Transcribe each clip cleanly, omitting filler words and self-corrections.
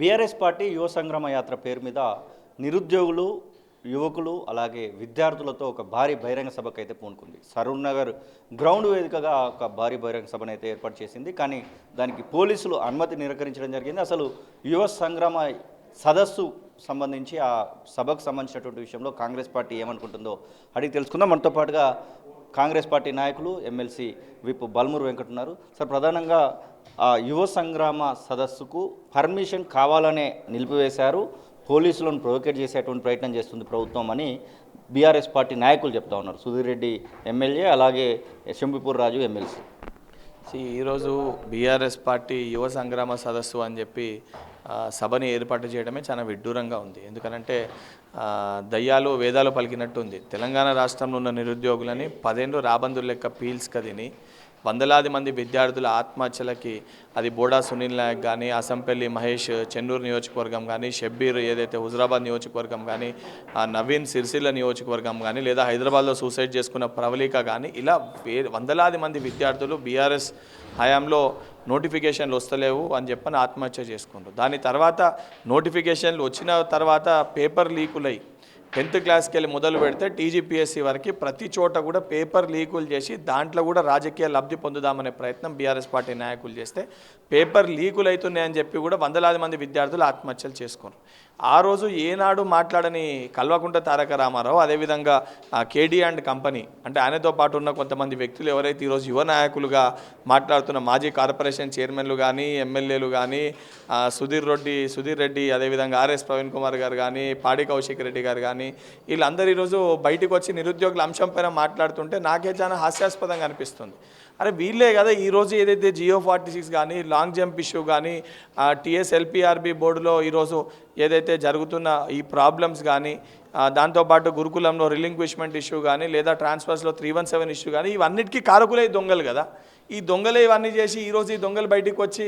BRS party యువ సంగ్రామ యాత్ర పేరు మీద నిరుద్యోగులు, యువకులు అలాగే విద్యార్థులతో ఒక భారీ బహిరంగ సభకు అయితే పూనుకుంది. సరూర్ నగర్ గ్రౌండ్ వేదికగా ఒక భారీ బహిరంగ సభను అయితే ఏర్పాటు చేసింది. కానీ దానికి పోలీసులు అనుమతి నిరాకరించడం జరిగింది. అసలు యువ సంగ్రామ సదస్సు సంబంధించి ఆ సభకు సంబంధించినటువంటి విషయంలో కాంగ్రెస్ పార్టీ ఏమనుకుంటుందో అడిగి తెలుసుకుందాం. మనతో పాటుగా కాంగ్రెస్ పార్టీ నాయకులు ఎమ్మెల్సీ విప్ బల్మూరు వెంకట్ ఉన్నారు. సార్, ప్రధానంగా యువ సంగ్రామ సదస్సుకు పర్మిషన్ కావాలనే నిలిపివేశారు, పోలీసులను ప్రొవోకేట్ చేసేటువంటి ప్రయత్నం చేస్తుంది ప్రభుత్వం అని బీఆర్ఎస్ పార్టీ నాయకులు చెప్తా ఉన్నారు. సుధీర్ రెడ్డి ఎమ్మెల్యే, అలాగే శంబిపూర్ రాజు ఎమ్మెల్సీ. ఈరోజు బీఆర్ఎస్ పార్టీ యువ సంగ్రామ సదస్సు అని చెప్పి సభని ఏర్పాటు చేయడమే చాలా విడ్డూరంగా ఉంది. ఎందుకనంటే దయ్యాలు వేదాలు పలికినట్టు ఉంది. తెలంగాణ రాష్ట్రంలో ఉన్న నిరుద్యోగులని 10 ఏళ్ళు రాబందులు లెక్క పీల్చుకదిని వందలాది మంది విద్యార్థుల ఆత్మహత్యలకి, అది బోడా సునీల్ నాయక్ కానీ, అసంపల్లి మహేష్ చెన్నూరు నియోజకవర్గం కానీ, షబ్బీర్ ఏదైతే హుజరాబాద్ నియోజకవర్గం కానీ, నవీన్ సిరిసిల్ల నియోజకవర్గం కానీ, లేదా హైదరాబాద్లో సూసైడ్ చేసుకున్న ప్రవళిక కానీ, ఇలా వందలాది మంది విద్యార్థులు బీఆర్ఎస్ హయాంలో నోటిఫికేషన్లు వస్తలేవు అని చెప్పని ఆత్మహత్య చేసుకుంటారు. దాని తర్వాత నోటిఫికేషన్లు వచ్చిన తర్వాత పేపర్ లీకులై 10th క్లాస్కి వెళ్ళి మొదలు పెడితే టీజీపీఎస్సీ వరకు ప్రతి చోట కూడా పేపర్ లీకులు చేసి దాంట్లో కూడా రాజకీయ లబ్ధి పొందుదామనే ప్రయత్నం బీఆర్ఎస్ పార్టీ నాయకులు చేస్తే పేపర్ లీకులు అవుతున్నాయని చెప్పి కూడా వందలాది మంది విద్యార్థులు ఆత్మహత్యలు చేసుకున్నారు. ఆ రోజు ఏనాడు మాట్లాడని కల్వకుంట్ల తారక రామారావు, అదేవిధంగా కేడీ అండ్ కంపెనీ, అంటే ఆయనతో పాటు ఉన్న కొంతమంది వ్యక్తులు ఎవరైతే ఈరోజు యువ నాయకులుగా మాట్లాడుతున్న మాజీ కార్పొరేషన్ చైర్మన్లు కానీ, ఎమ్మెల్యేలు కానీ, సుధీర్ రెడ్డి, అదేవిధంగా ఆర్ఎస్ ప్రవీణ్ కుమార్ గారు కానీ, పాడి కౌశిక్ రెడ్డి గారు కానీ, వీళ్ళందరూ ఈరోజు బయటకు వచ్చి నిరుద్యోగుల అంశం పైన మాట్లాడుతుంటే నాకే చాలా హాస్యాస్పదంగా అనిపిస్తుంది. అరే వీళ్ళే కదా ఈరోజు ఏదైతే జియో 46 కానీ, లాంగ్ జంప్ ఇష్యూ కానీ, టీఎస్ఎల్పిఆర్బి బోర్డులో ఈరోజు ఏదైతే జరుగుతున్న ఈ ప్రాబ్లమ్స్ కానీ, దాంతోపాటు గురుకులంలో రిలింక్విష్మెంట్ ఇష్యూ కానీ, లేదా ట్రాన్స్ఫర్స్లో 317 ఇష్యూ కానీ, ఇవన్నిటికీ కారకులే దొంగలు కదా. ఈ దొంగలే ఇవన్నీ చేసి ఈరోజు ఈ దొంగలు బయటికి వచ్చి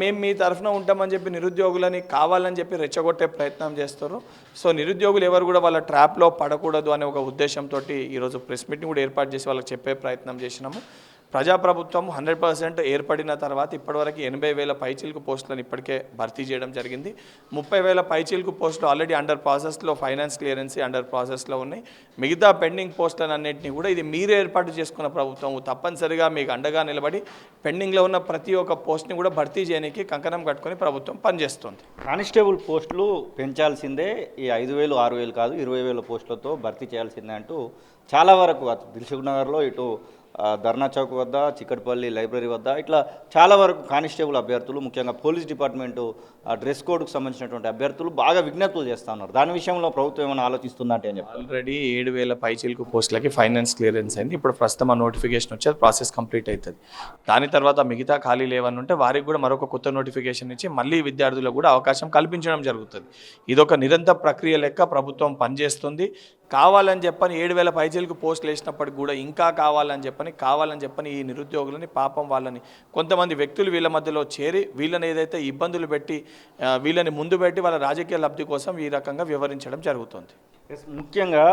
మేము మీ తరఫున ఉంటామని చెప్పి నిరుద్యోగులని కావాలని చెప్పి రెచ్చగొట్టే ప్రయత్నం చేస్తారు. సో నిరుద్యోగులు ఎవరు కూడా వాళ్ళ ట్రాప్లో పడకూడదు అనే ఒక ఉద్దేశంతో ఈరోజు ప్రెస్ మీటింగ్ కూడా ఏర్పాటు చేసి వాళ్ళకి చెప్పే ప్రయత్నం చేసినాము. ప్రజాప్రభుత్వం 100% ఏర్పడిన తర్వాత ఇప్పటివరకు 80,000 పైచీలకు పోస్టులను ఇప్పటికే భర్తీ చేయడం జరిగింది. 30,000 పైచీలకు పోస్టులు ఆల్రెడీ అండర్ ప్రాసెస్లో, ఫైనాన్స్ క్లియరెన్సీ అండర్ ప్రాసెస్లో ఉన్నాయి. మిగతా పెండింగ్ పోస్టులను అన్నింటినీ కూడా ఇది మీరే ఏర్పాటు చేసుకున్న ప్రభుత్వం తప్పనిసరిగా మీకు అండగా నిలబడి పెండింగ్లో ఉన్న ప్రతి ఒక్క పోస్ట్ని కూడా భర్తీ చేయడానికి కంకణం కట్టుకొని ప్రభుత్వం పనిచేస్తుంది. కానిస్టేబుల్ పోస్టులు పెంచాల్సిందే, ఈ 5,000 6,000 కాదు 20,000 పోస్టులతో భర్తీ చేయాల్సిందే అంటూ చాలా వరకు దిల్సుఖ్ నగర్లో, ఇటు ధర్నా చౌక్ వద్ద, చిక్కడపల్లి లైబ్రరీ వద్ద ఇట్లా చాలా వరకు కానిస్టేబుల్ అభ్యర్థులు, ముఖ్యంగా పోలీస్ డిపార్ట్మెంటు డ్రెస్ కోడ్కు సంబంధించినటువంటి అభ్యర్థులు బాగా విజ్ఞప్తులు చేస్తూ ఉన్నారు. దాని విషయంలో ప్రభుత్వం ఏమైనా ఆలోచిస్తుందంటే అని చెప్పి ఆల్రెడీ 7,000 పైచీలకు పోస్టులకి ఫైనాన్స్ క్లియరెన్స్ అయింది. ఇప్పుడు ప్రస్తుతం ఆ నోటిఫికేషన్ వచ్చేది, ప్రాసెస్ కంప్లీట్ అవుతుంది. దాని తర్వాత మిగతా ఖాళీలు ఏమన్నా ఉంటే వారికి కూడా మరొక కొత్త నోటిఫికేషన్ ఇచ్చి మళ్ళీ విద్యార్థులకు కూడా అవకాశం కల్పించడం జరుగుతుంది. ఇదొక నిరంతర ప్రక్రియ లెక్క ప్రభుత్వం పనిచేస్తుంది. కావాలని చెప్పని 7,000 పైచీలకు పోస్టులు వేసినప్పటికి కూడా ఇంకా కావాలని చెప్పని ఈ నిరుద్యోగులని, పాపం వాళ్ళని కొంతమంది వ్యక్తులు వీళ్ళ మధ్యలో చేరి వీళ్ళని ఏదైతే ఇబ్బందులు పెట్టి వీళ్ళని ముందు పెట్టి వాళ్ళ రాజకీయ లబ్ధి కోసం ఈ రకంగా వివరించడం జరుగుతుంది. ముఖ్యంగా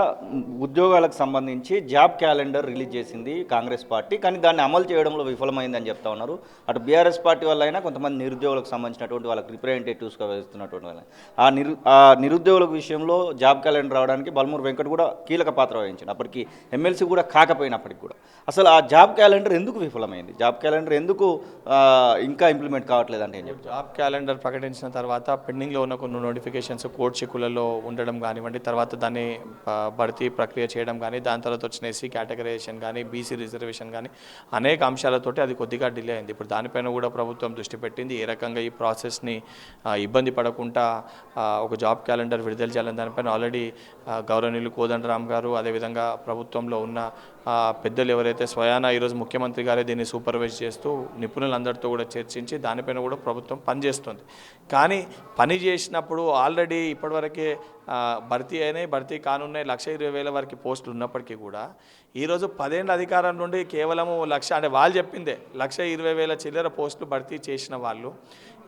ఉద్యోగాలకు సంబంధించి జాబ్ క్యాలెండర్ రిలీజ్ చేసింది కాంగ్రెస్ పార్టీ, కానీ దాన్ని అమలు చేయడంలో విఫలమైందని చెప్తా ఉన్నారు. అటు బీఆర్ఎస్ పార్టీ వల్ల అయినా కొంతమంది నిరుద్యోగులకు సంబంధించినటువంటి వాళ్ళకి రిప్రజెంటేటివ్స్గా వేస్తున్నటువంటి వాళ్ళని ఆ నిరుద్యోగుల విషయంలో జాబ్ క్యాలెండర్ రావడానికి బల్మూరు వెంకట్ కూడా కీలక పాత్ర వహించాడు. అప్పటికి ఎమ్మెల్సీ కూడా కాకపోయినప్పటికి కూడా అసలు ఆ జాబ్ క్యాలెండర్ ఎందుకు విఫలమైంది, జాబ్ క్యాలెండర్ ఎందుకు ఇంకా ఇంప్లిమెంట్ కావట్లేదు అంటే ఏం చెప్పి జాబ్ క్యాలెండర్ ప్రకటించిన తర్వాత పెండింగ్లో ఉన్న కొన్ని నోటిఫికేషన్స్ కోర్టు చెక్కులలో ఉండడం కానివ్వండి, తర్వాత దాన్ని భర్తీ ప్రక్రియ చేయడం కానీ, దాని తర్వాత వచ్చిన ఎస్సీ కేటగరైజేషన్ కానీ, బీసీ రిజర్వేషన్ కానీ అనేక అంశాలతోటి అది కొద్దిగా డిలే అయింది. ఇప్పుడు దానిపైన కూడా ప్రభుత్వం దృష్టి పెట్టింది. ఏ రకంగా ఈ ప్రాసెస్ని ఇబ్బంది పడకుండా ఒక జాబ్ క్యాలెండర్ విడుదల చేయాలని దానిపైన ఆల్రెడీ గౌరవనీయులు కోదండరామ్ గారు, అదేవిధంగా ప్రభుత్వంలో ఉన్న పెద్దలు ఎవరైతే స్వయానా ఈరోజు ముఖ్యమంత్రి గారే దీన్ని సూపర్వైజ్ చేస్తూ నిపుణులందరితో కూడా చర్చించి దానిపైన కూడా ప్రభుత్వం పనిచేస్తుంది. కానీ పని చేసినప్పుడు ఆల్రెడీ ఇప్పటివరకే భర్తీ కానున్నాయి 1,20,000 వరకు పోస్టులు ఉన్నప్పటికీ కూడా ఈరోజు 10 ఏళ్ళ అధికారం నుండి కేవలము అంటే వాళ్ళు చెప్పిందే 1,20,000 చిల్లర పోస్టులు భర్తీ చేసిన వాళ్ళు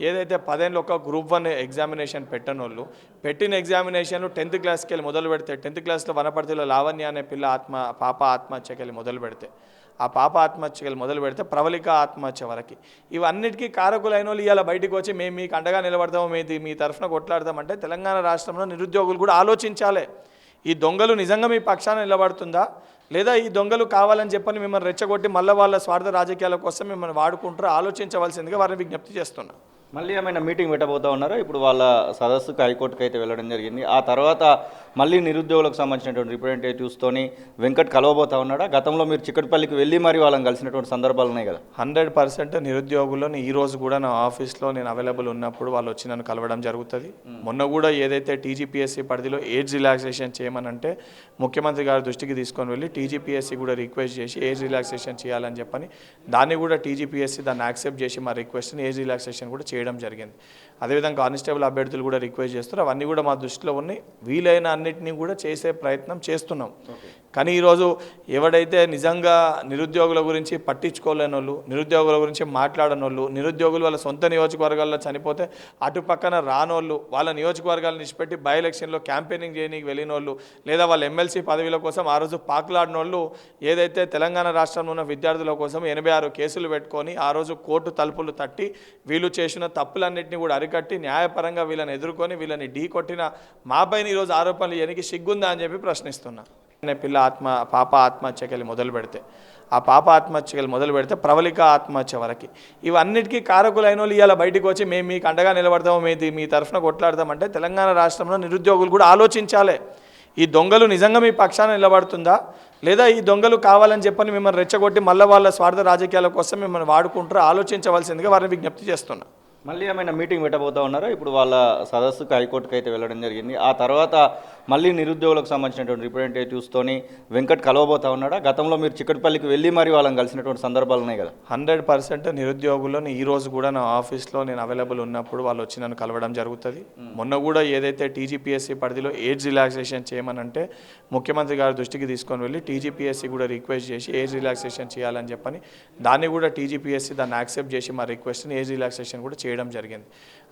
ఏదైతే 10 ఏళ్ళు ఒక గ్రూప్ 1 ఎగ్జామినేషన్ పెట్టనోళ్ళు పెట్టిన ఎగ్జామినేషన్లు 10th క్లాస్కి వెళ్ళి మొదలు పెడితే 10th క్లాస్లో వనపర్తిలో లావణ్య అనే పాప ఆత్మహత్యకి వెళ్ళి మొదలు పెడితే ఆ పాప ఆత్మహత్యలు మొదలు పెడితే ప్రవళిక ఆత్మహత్య వరకు ఇవన్నిటికీ కారకులైన వాళ్ళు ఇవాళ బయటకు వచ్చి మేము మీకు అండగా నిలబడతాము మీ తరఫున కొట్లాడతామంటే తెలంగాణ రాష్ట్రంలో నిరుద్యోగులు కూడా ఆలోచించాలి. ఈ దొంగలు నిజంగా మీ పక్షాన నిలబడుతుందా, లేదా ఈ దొంగలు కావాలని చెప్పని మిమ్మల్ని రెచ్చగొట్టి మళ్ళీ వాళ్ళ స్వార్థ రాజకీయాల కోసం మిమ్మల్ని వాడుకుంటారో ఆలోచించవలసిందిగా వారిని విజ్ఞప్తి చేస్తున్నా. మళ్ళీ ఏమైనా మీటింగ్ పెట్టబోతా ఉన్నారా? ఇప్పుడు వాళ్ళ సదస్సుకు హైకోర్టుకు అయితే వెళ్ళడం జరిగింది. ఆ తర్వాత మళ్ళీ నిరుద్యోగులకు సంబంధించినటువంటి రిప్రజెంటేటివ్స్తోని వెంకట్ కలవబోతా ఉన్నాడా? గతంలో మీరు చిక్కటిపల్లికి వెళ్ళి మరి వాళ్ళని కలిసినటువంటి సందర్భాలు ఉన్నాయి కదా. 100% నిరుద్యోగులను ఈ రోజు కూడా నా ఆఫీస్లో నేను అవైలబుల్ ఉన్నప్పుడు వాళ్ళు వచ్చి నన్ను కలవడం జరుగుతుంది. మొన్న కూడా ఏదైతే టీజీపీఎస్సీ పరిధిలో ఏజ్ రిలాక్సేషన్ చేయమనంటే ముఖ్యమంత్రి గారి దృష్టికి తీసుకొని వెళ్ళి టీజీపీఎస్సీ కూడా రిక్వెస్ట్ చేసి ఏజ్ రిలాక్సేషన్ చేయాలని చెప్పని దాన్ని కూడా టీజీపీఎస్సీ దాన్ని యాక్సెప్ట్ చేసి మా రిక్వెస్ట్ని ఏజ్ రిలాక్సేషన్ కూడా చేయడం జరిగింది. అదేవిధంగా కానిస్టేబుల్ అభ్యర్థులు కూడా రిక్వెస్ట్ చేస్తారు. అవన్నీ కూడా మా దృష్టిలో ఉన్నాయి. వీలైన అన్నిటినీ కూడా చేసే ప్రయత్నం చేస్తున్నాం. కానీ ఈరోజు ఎవడైతే నిజంగా నిరుద్యోగుల గురించి పట్టించుకోలేని వాళ్ళు, నిరుద్యోగుల గురించి మాట్లాడని వాళ్ళు, నిరుద్యోగులు వాళ్ళ సొంత నియోజకవర్గాల్లో చనిపోతే అటు పక్కన రానోళ్ళు, వాళ్ళ నియోజకవర్గాలను నిష్పెట్టి బై ఎలక్షన్లో క్యాంపెయినింగ్ చేయడానికి వెళ్ళిన వాళ్ళు, లేదా వాళ్ళ ఎమ్మెల్సీ పదవిల కోసం ఆ రోజు పాకులాడిన వాళ్ళు, ఏదైతే తెలంగాణ రాష్ట్రంలో ఉన్న విద్యార్థుల కోసం 86 కేసులు పెట్టుకొని ఆ రోజు కోర్టు తలుపులు తట్టి వీళ్ళు చేసిన తప్పులన్నింటినీ కూడా అరికట్టి న్యాయపరంగా వీళ్ళని ఎదుర్కొని వీళ్ళని ఢీ కొట్టిన మాపైన ఈరోజు ఆరోపణలు ఎనికి సిగ్గుందా అని చెప్పి ప్రశ్నిస్తున్నా. పాప ఆత్మహత్యకెళ్ళి మొదలు పెడితే ఆ పాప ఆత్మహత్యలు మొదలు పెడితే ప్రవళిక ఆత్మహత్య వరకు ఇవన్నిటికీ కారకులైన వాళ్ళు ఇవాళ బయటకు వచ్చి మేము మీకు అండగా నిలబడతాము మీ తరఫున కొట్లాడతామంటే తెలంగాణ రాష్ట్రంలో నిరుద్యోగులు కూడా ఆలోచించాలి. ఈ దొంగలు నిజంగా మీ పక్షాన నిలబడుతుందా, లేదా ఈ దొంగలు కావాలని చెప్పని మిమ్మల్ని రెచ్చగొట్టి మళ్ళీ వాళ్ళ స్వార్థ రాజకీయాల కోసం మిమ్మల్ని వాడుకుంటారో ఆలోచించవలసిందిగా వారిని విజ్ఞప్తి చేస్తున్నా. మళ్ళీ ఏమైనా మీటింగ్ పెట్టబోతా ఉన్నారా? ఇప్పుడు వాళ్ళ సదస్సుకు హైకోర్టుకు అయితే వెళ్ళడం జరిగింది. ఆ తర్వాత మళ్ళీ నిరుద్యోగులకు సంబంధించినటువంటి రిప్రజెంటేటివ్స్తోని వెంకట్ కలవబోతా ఉన్నాడా? గతంలో మీరు చిక్కటిపల్లికి వెళ్ళి మరి వాళ్ళని కలిసినటువంటి సందర్భాలు ఉన్నాయి కదా. 100% నిరుద్యోగులను ఈ రోజు కూడా నా ఆఫీస్లో నేను అవైలబుల్ ఉన్నప్పుడు వాళ్ళు వచ్చి నన్ను కలవడం జరుగుతుంది. మొన్న కూడా ఏదైతే టీజీపీఎస్సీ పరిధిలో ఏజ్ రిలాక్సేషన్ చేయమనంటే ముఖ్యమంత్రి గారి దృష్టికి తీసుకొని వెళ్ళి టీజీపీఎస్సీ కూడా రిక్వెస్ట్ చేసి ఏజ్ రిలాక్సేషన్ చేయాలని చెప్పని దాన్ని కూడా టీజీపీఎస్సీ దాన్ని యాక్సెప్ట్ చేసి మా రిక్వెస్ట్ని ఏజ్ రిలాక్సేషన్ కూడా చేయడం జరిగింది.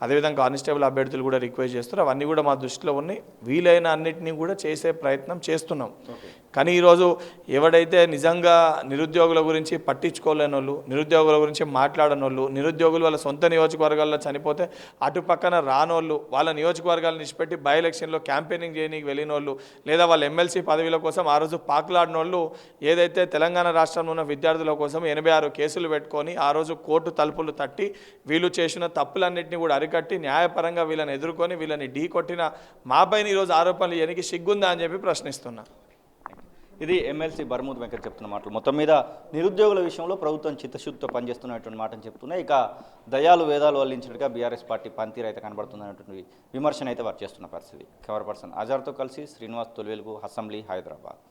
అదేవిధంగా కానిస్టేబుల్ అభ్యర్థులు కూడా రిక్వెస్ట్ చేస్తారు. అవన్నీ కూడా మా దృష్టిలో ఉన్నాయి. వీలైన అన్నిటినీ కూడా చేసే ప్రయత్నం చేస్తున్నాం. కానీ ఈరోజు ఎవడైతే నిజంగా నిరుద్యోగుల గురించి పట్టించుకోలేని వాళ్ళు, నిరుద్యోగుల గురించి మాట్లాడని వాళ్ళు, నిరుద్యోగులు వాళ్ళ సొంత నియోజకవర్గాల్లో చనిపోతే అటు పక్కన రానోళ్ళు, వాళ్ళ నియోజకవర్గాలను నిష్పెట్టి బై ఎలక్షన్లో క్యాంపెయినింగ్ చేయడానికి వెళ్ళిన వాళ్ళు, లేదా వాళ్ళ ఎమ్మెల్సీ పదవిల కోసం ఆ రోజు పాకులాడిన వాళ్ళు, ఏదైతే తెలంగాణ రాష్ట్రంలో ఉన్న విద్యార్థుల కోసం 86 కేసులు పెట్టుకొని ఆ రోజు కోర్టు తలుపులు తట్టి వీళ్ళు చేసిన తప్పులన్నింటినీ కూడా అరికట్టి న్యాయపరంగా వీళ్ళని ఎదుర్కొని వీళ్ళని ఢీ కొట్టిన మాపైన ఈరోజు ఆరోపణలు ఎనికి సిగ్గుందా అని చెప్పి ప్రశ్నిస్తున్నా. ఇది ఎమ్మెల్సీ బర్మూద్ వెంకట్ చెప్తున్న మాటలు. మొత్తం మీద నిరుద్యోగుల విషయంలో ప్రభుత్వం చిత్తశుద్ధితో పనిచేస్తున్నటువంటి మాటను చెప్తున్నాయి. ఇక దయాలు వేదాలు వల్లించినట్టుగా బీఆర్ఎస్ పార్టీ పనితీరు అయితే కనబడుతున్నటువంటి విమర్శన అయితే వారు చేస్తున్న పరిస్థితి. కెమెరా పర్సన్ అజార్తో కలిసి శ్రీనివాస్ తొలివెలుగు, అసెంబ్లీ, హైదరాబాద్.